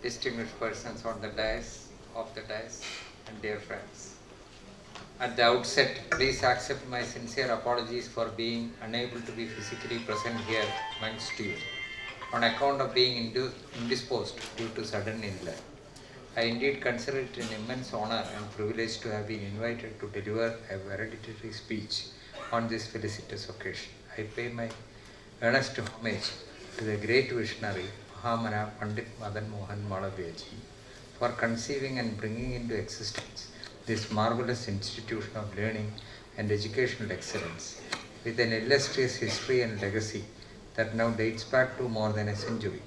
distinguished persons on the dais, and dear friends. At the outset, please accept my sincere apologies for being unable to be physically present here amongst you on account of being indisposed due to sudden illness. I indeed consider it an immense honor and privilege to have been invited to deliver a valedictory speech on this felicitous occasion. I pay my earnest homage to the great visionary Mahamana Pandit Madan Mohan Malaviyaji for conceiving and bringing into existence this marvelous institution of learning and educational excellence with an illustrious history and legacy that now dates back to more than a century.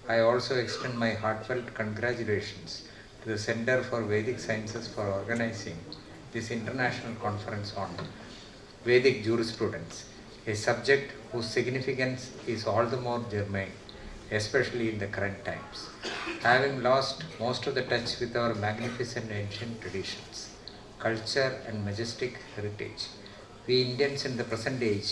I also extend my heartfelt congratulations to the Center for Vedic Sciences for organizing this international conference on Vedic jurisprudence, a subject whose significance is all the more germane, especially in the current times. Having lost most of the touch with our magnificent ancient traditions, culture and majestic heritage, we Indians in the present age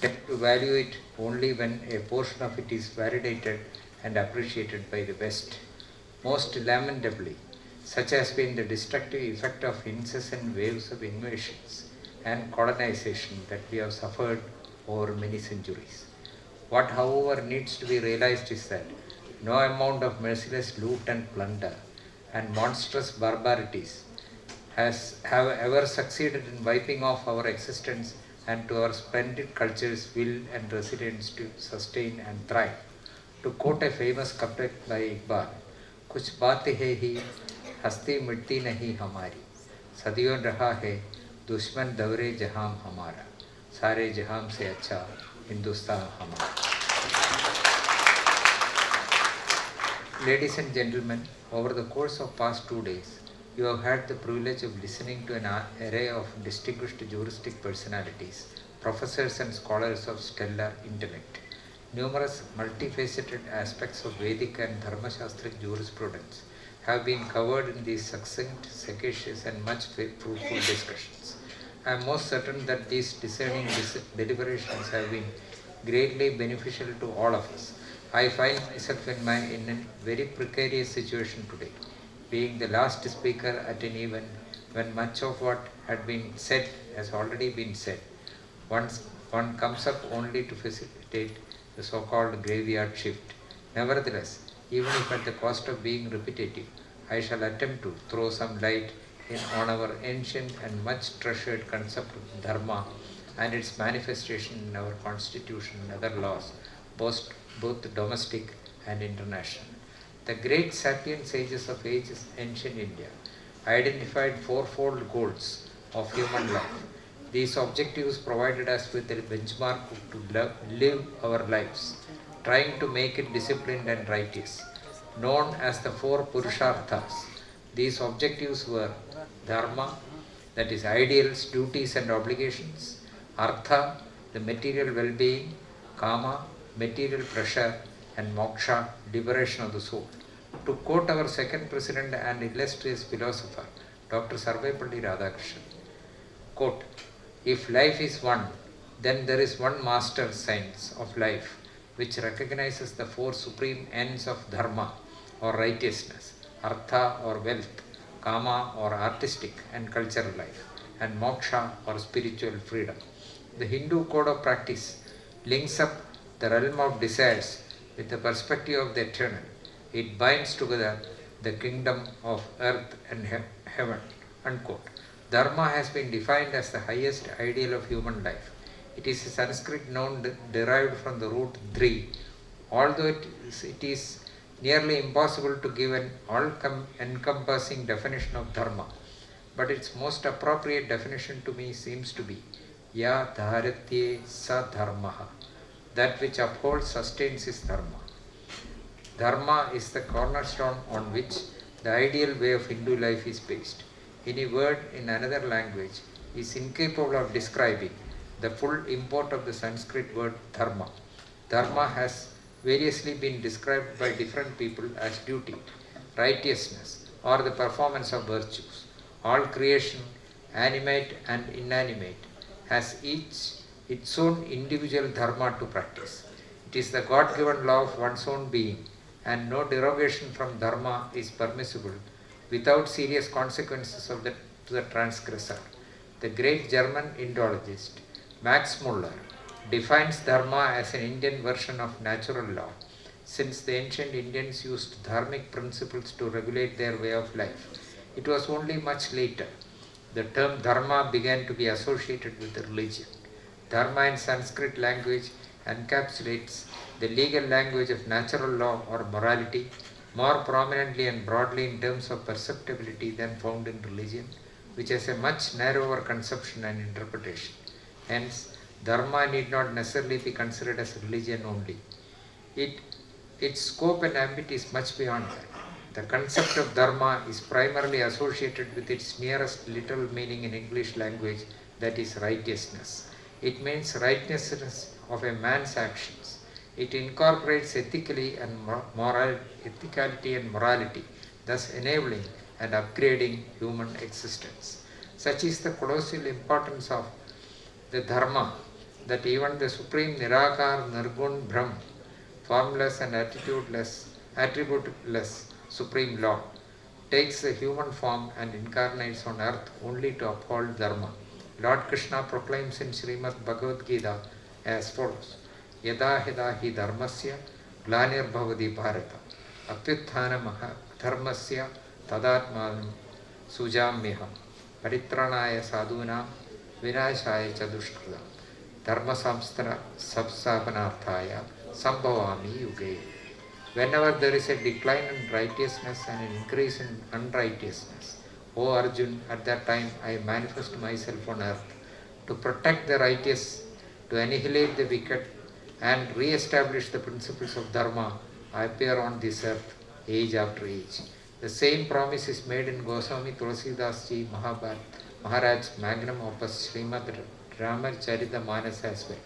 tend to value it only when a portion of it is validated and appreciated by the West. Most lamentably, such has been the destructive effect of incessant waves of invasions and colonization that we have suffered over many centuries. What, however, needs to be realized is that no amount of merciless loot and plunder and monstrous barbarities have ever succeeded in wiping off our existence and to our splendid culture's will and resilience to sustain and thrive. To quote a famous couplet by Iqbal, कुछ बात है ही हस्ती मिटती नहीं हमारी सदियों रहा है दुश्मन दौरे जहां हमारा सारे जहां से अच्छा हिंदुस्तान हमारा. Ladies and gentlemen, over the course of past 2 days, you have had the privilege of listening to an array of distinguished juristic personalities, professors and scholars of stellar intellect. Numerous multifaceted aspects of Vedic and Dharma-shastric jurisprudence have been covered in these succinct, sagacious and much fruitful discussions. I am most certain that these discerning deliberations have been greatly beneficial to all of us. I find myself in a very precarious situation today, being the last speaker at an event when much of what had been said has already been said. One comes up only to facilitate the so-called graveyard shift. Nevertheless, even if at the cost of being repetitive, I shall attempt to throw some light on our ancient and much treasured concept of dharma and its manifestation in our constitution and other laws, both domestic and international. The great sapient sages of ancient India identified fourfold goals of human life. These objectives provided us with a benchmark to live our lives, trying to make it disciplined and righteous, known as the four Purusharthas. These objectives were dharma, that is ideals, duties and obligations; artha, the material well-being; kama, material pleasure; and moksha, liberation of the soul. To quote our second president and illustrious philosopher, Dr. Sarvepalli Radhakrishnan, quote, "If life is one, then there is one master science of life which recognizes the four supreme ends of dharma or righteousness, artha or wealth, kama or artistic and cultural life, and moksha or spiritual freedom." The Hindu code of practice links up the realm of desires with the perspective of the eternal. It binds together the kingdom of earth and heaven. Unquote. Dharma has been defined as the highest ideal of human life. It is a Sanskrit noun derived from the root dhri. Although it is nearly impossible to give an all-encompassing definition of dharma, but its most appropriate definition to me seems to be ya dharatye sa dharmaha. That which upholds, sustains is dharma. Dharma is the cornerstone on which the ideal way of Hindu life is based. Any word in another language is incapable of describing the full import of the Sanskrit word dharma. Dharma has variously been described by different people as duty, righteousness, or the performance of virtues. All creation, animate and inanimate, has each its own individual dharma to practice. It is the God-given law of one's own being and no derogation from dharma is permissible without serious consequences to the transgressor. The great German Indologist Max Muller defines dharma as an Indian version of natural law, since the ancient Indians used dharmic principles to regulate their way of life. It was only much later the term dharma began to be associated with religion. Dharma in Sanskrit language encapsulates the legal language of natural law or morality more prominently and broadly in terms of perceptibility than found in religion, which has a much narrower conception and interpretation. Hence, dharma need not necessarily be considered as religion only. Its scope and ambit is much beyond that. The concept of dharma is primarily associated with its nearest literal meaning in English language, that is righteousness. It means righteousness of a man's actions. It incorporates ethicality and morality, thus enabling and upgrading human existence. Such is the colossal importance of the dharma that even the supreme Nirakar Nirgun Brahm, formless and attributeless supreme law, takes the human form and incarnates on earth only to uphold dharma. Lord Krishna proclaims in Srimad Bhagavad Gita as follows: Yada hida hi dharmasya glanir bhavati bharata apyuthana dharmasya tadatmanam sujamyaham paritranaya sadhunam vinashaya cha dushkritam dharma samsthapanarthaya sambhavami yuge. Whenever there is a decline in righteousness and an increase in unrighteousness, O Arjun, at that time I manifest myself on earth to protect the righteous, to annihilate the wicked, and re-establish the principles of dharma. I appear on this earth age after age. The same promise is made in Goswami Tulsidas Ji Maharaj's magnum opus Srimad Ramacharita Manas as well.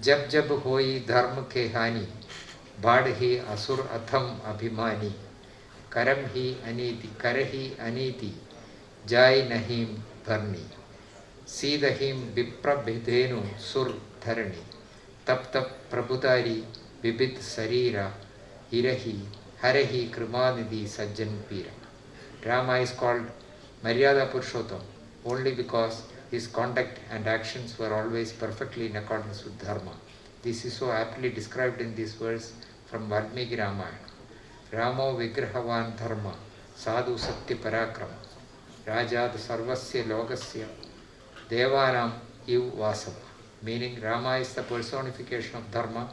Jab jab hoi dharma ke hani, बाढ़ ही असुर अथम अभिमानी करम ही अनीति जाय नहीं भरनी सीदहीम विप्रभिधेनु सुर धरणी तप तप प्रभुतारी विविध शरीरा हिरही हरही कृमानिधि सज्जन पीरा. Rama is called Maryada Purushottam only because his conduct and actions were always perfectly in accordance with dharma. This is so aptly described in this verse from Valmiki Ramayana. Ramo Vigrahavan Dharma Sadhu Satya Parakrama Rajad Sarvasya Logasya Devanam Iv Vasava. Meaning Rama is the personification of Dharma,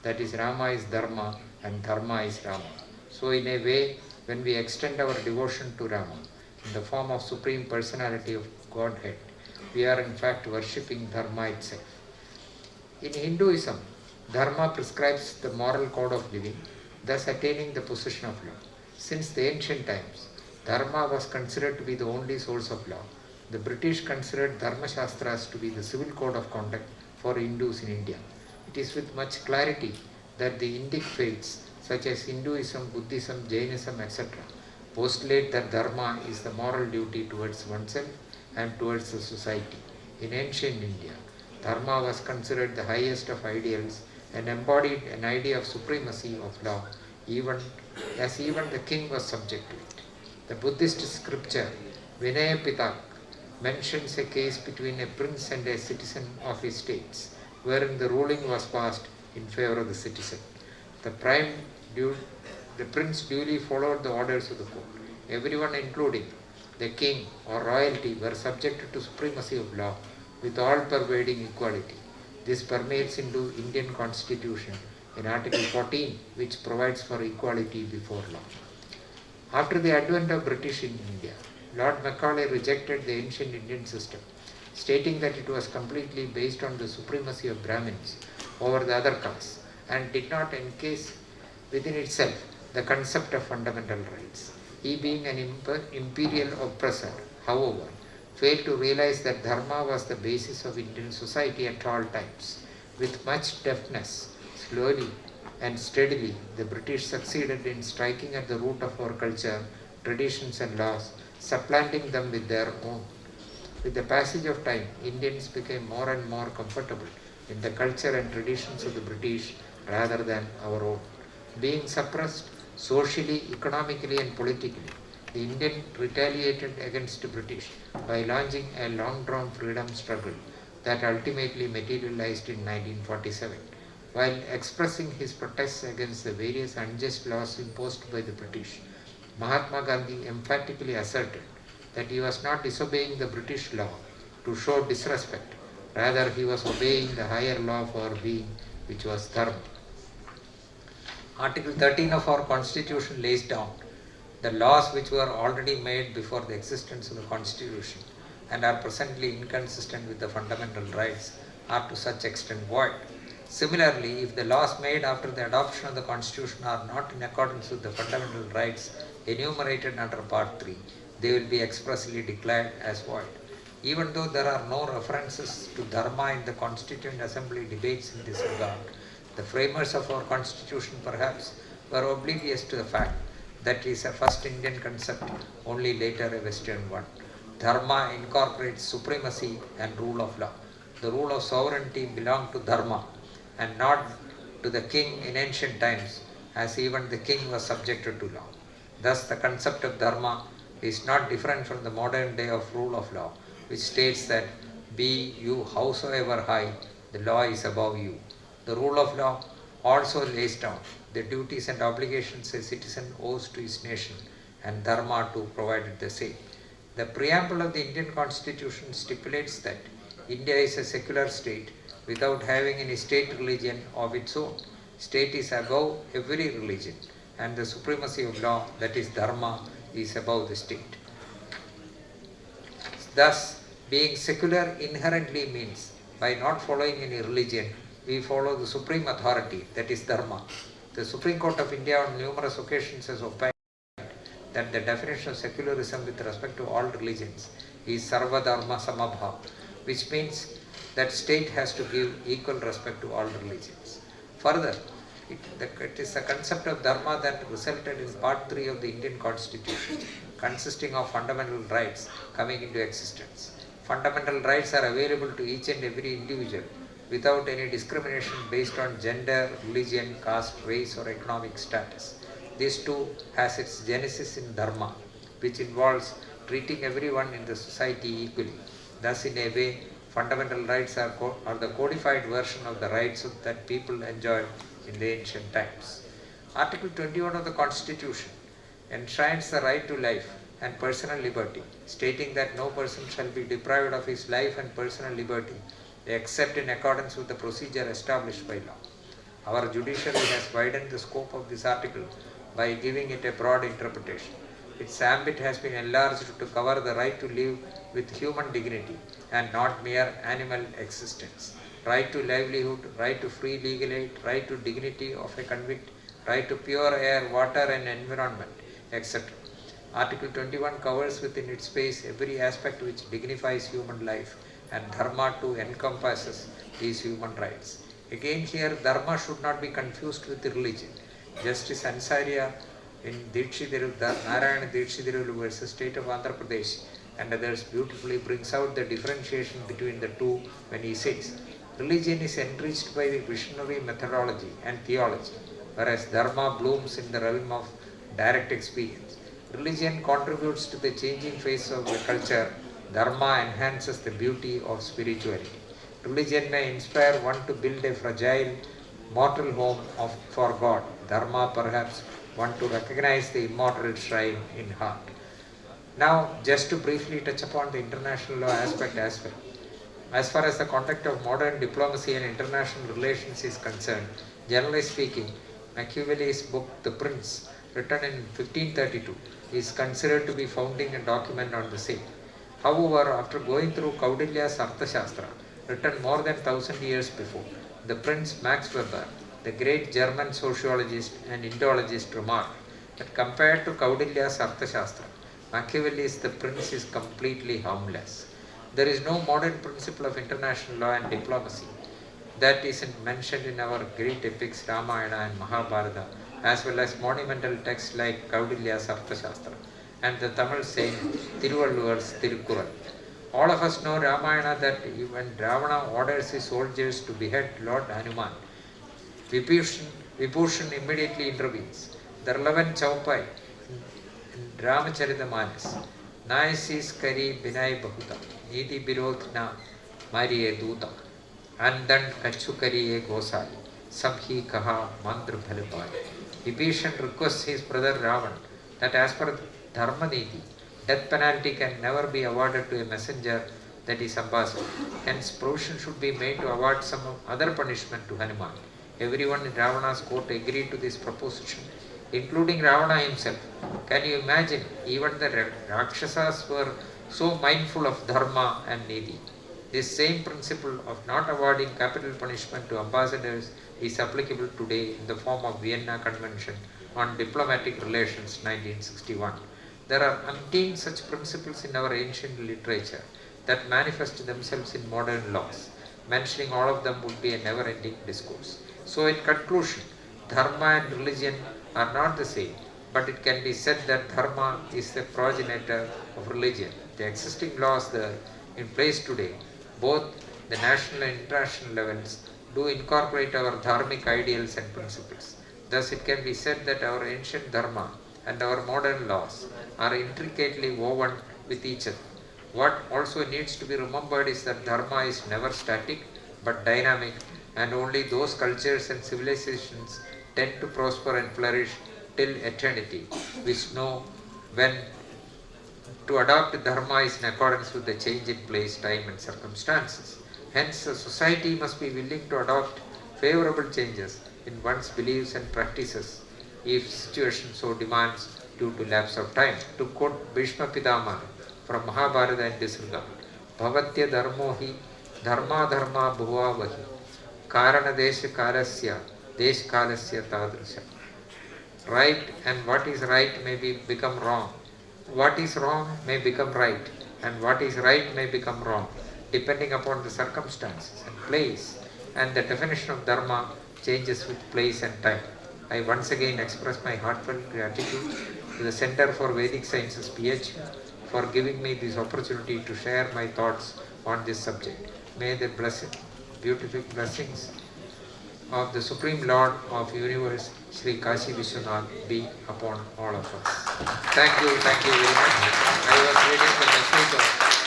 that is Rama is Dharma and Dharma is Rama. So in a way, when we extend our devotion to Rama in the form of Supreme Personality of Godhead, we are in fact worshipping Dharma itself. In Hinduism, Dharma prescribes the moral code of living, thus attaining the possession of law. Since the ancient times, Dharma was considered to be the only source of law. The British considered Dharma Shastras to be the civil code of conduct for Hindus in India. It is with much clarity that the Indic faiths such as Hinduism, Buddhism, Jainism, etc. postulate that Dharma is the moral duty towards oneself and towards the society. In ancient India, Dharma was considered the highest of ideals and embodied an idea of supremacy of law, even the king was subject to it. The Buddhist scripture Vinaya Pitak mentions a case between a prince and a citizen of his states, wherein the ruling was passed in favor of the citizen. The prince duly followed the orders of the court. Everyone, including the king or royalty, were subjected to supremacy of law with all-pervading equality. This permeates into Indian Constitution in Article 14, which provides for equality before law. After the advent of British in India, Lord Macaulay rejected the ancient Indian system, stating that it was completely based on the supremacy of Brahmins over the other castes and did not encase within itself the concept of fundamental rights. He, being an imperial oppressor, however, failed to realize that Dharma was the basis of Indian society at all times. With much deftness, slowly and steadily, the British succeeded in striking at the root of our culture, traditions and laws, supplanting them with their own. With the passage of time, Indians became more and more comfortable in the culture and traditions of the British rather than our own. Being suppressed socially, economically, and politically, the Indian retaliated against the British by launching a long-drawn freedom struggle that ultimately materialized in 1947. While expressing his protests against the various unjust laws imposed by the British, Mahatma Gandhi emphatically asserted that he was not disobeying the British law to show disrespect, rather, he was obeying the higher law for being, which was dharma. Article 13 of our Constitution lays down the laws which were already made before the existence of the Constitution and are presently inconsistent with the fundamental rights are to such extent void. Similarly, if the laws made after the adoption of the Constitution are not in accordance with the fundamental rights enumerated under Part 3, they will be expressly declared as void. Even though there are no references to Dharma in the Constituent Assembly debates in this regard, the framers of our Constitution perhaps were oblivious to the fact that it is a first Indian concept, only later a Western one. Dharma incorporates supremacy and rule of law. The rule of sovereignty belonged to Dharma and not to the king in ancient times, as even the king was subjected to law. Thus, the concept of Dharma is not different from the modern day of rule of law, which states that be you howsoever high, the law is above you. The rule of law also lays down the duties and obligations a citizen owes to his nation, and Dharma too provided the same. The preamble of the Indian Constitution stipulates that India is a secular state without having any state religion of its own. State is above every religion, and the supremacy of law, that is Dharma, is above the state. Thus, being secular inherently means by not following any religion, we follow the supreme authority, that is Dharma. The Supreme Court of India on numerous occasions has opined that the definition of secularism with respect to all religions is Sarva Dharma Samabha, which means that state has to give equal respect to all religions. Further, it is the concept of Dharma that resulted in Part 3 of the Indian Constitution, consisting of fundamental rights coming into existence. Fundamental rights are available to each and every individual without any discrimination based on gender, religion, caste, race, or economic status. This too has its genesis in Dharma, which involves treating everyone in the society equally. Thus, in a way, fundamental rights are the codified version of the rights that people enjoyed in the ancient times. Article 21 of the Constitution enshrines the right to life and personal liberty, stating that no person shall be deprived of his life and personal liberty except in accordance with the procedure established by law. Our judiciary has widened the scope of this article by giving it a broad interpretation. Its ambit has been enlarged to cover the right to live with human dignity and not mere animal existence. Right to livelihood, right to free legal aid, right to dignity of a convict, right to pure air, water and environment, etc. Article 21 covers within its space every aspect which dignifies human life, and Dharma too encompasses these human rights. Again here, Dharma should not be confused with religion. Justice Ansariya in Narayana Dikshidiru versus State of Andhra Pradesh and others beautifully brings out the differentiation between the two when he says, religion is enriched by the visionary methodology and theology, whereas Dharma blooms in the realm of direct experience. Religion contributes to the changing face of the culture. Dharma enhances the beauty of spirituality. Religion may inspire one to build a fragile, mortal home for God. Dharma perhaps one to recognize the immortal shrine in heart. Now, just to briefly touch upon the international law aspect as well. As far as the conduct of modern diplomacy and international relations is concerned, generally speaking, Machiavelli's book The Prince, written in 1532, is considered to be founding a document on the same. However, after going through Kaudilya's Arthashastra, written more than 1000 years before, the Prince Max Weber, the great German sociologist and Indologist, remarked that compared to Kaudilya's Arthashastra, Machiavelli's The Prince is completely harmless. There is no modern principle of international law and diplomacy that isn't mentioned in our great epics Ramayana and Mahabharata, as well as monumental texts like Kaudilya's Arthashastra and the Tamil saint Thiruvalluvar's Thirukkural. All of us know Ramayana that when Ravana orders his soldiers to behead Lord Hanuman, Vibhishan Vibhushan immediately intervenes. The relevant Chaupai in Ramacharita Naisis Kari Binai Bahuta, Niti Birodh Na Mariye Duta, Andan Kachukari E Gosai, Sabhi Kaha Mandra Bhalipai. Vibhishan requests his brother Ravan that as per Dharma Niti, death penalty can never be awarded to a messenger that is ambassador. Hence, provision should be made to award some other punishment to Hanuman. Everyone in Ravana's court agreed to this proposition, including Ravana himself. Can you imagine? Even the Rakshasas were so mindful of Dharma and Niti. This same principle of not awarding capital punishment to ambassadors is applicable today in the form of Vienna Convention on Diplomatic Relations 1961. There are umpteen such principles in our ancient literature that manifest themselves in modern laws. Mentioning all of them would be a never-ending discourse. So in conclusion, Dharma and religion are not the same, but it can be said that Dharma is the progenitor of religion. The existing laws in place today, both the national and international levels, do incorporate our dharmic ideals and principles. Thus it can be said that our ancient Dharma and our modern laws are intricately woven with each other. What also needs to be remembered is that Dharma is never static but dynamic, and only those cultures and civilizations tend to prosper and flourish till eternity, which know when to adopt Dharma is in accordance with the change in place, time and circumstances. Hence, a society must be willing to adopt favorable changes in one's beliefs and practices if situation so demands due to lapse of time. To quote Bhishma Pitama from Mahabharata in this regard, Bhavatya dharmo hi dharma dharma bhuva vahi karana desha kalasya desh kalasya tadrusha. Right and what is right may become wrong. What is wrong may become right, and what is right may become wrong, depending upon the circumstances and place, and the definition of Dharma changes with place and time. I once again express my heartfelt gratitude to the Center for Vedic Sciences PhD for giving me this opportunity to share my thoughts on this subject. May the beautiful blessings of the Supreme Lord of Universe, Sri Kashi Vishwanath, be upon all of us. Thank you very much. I was reading the message of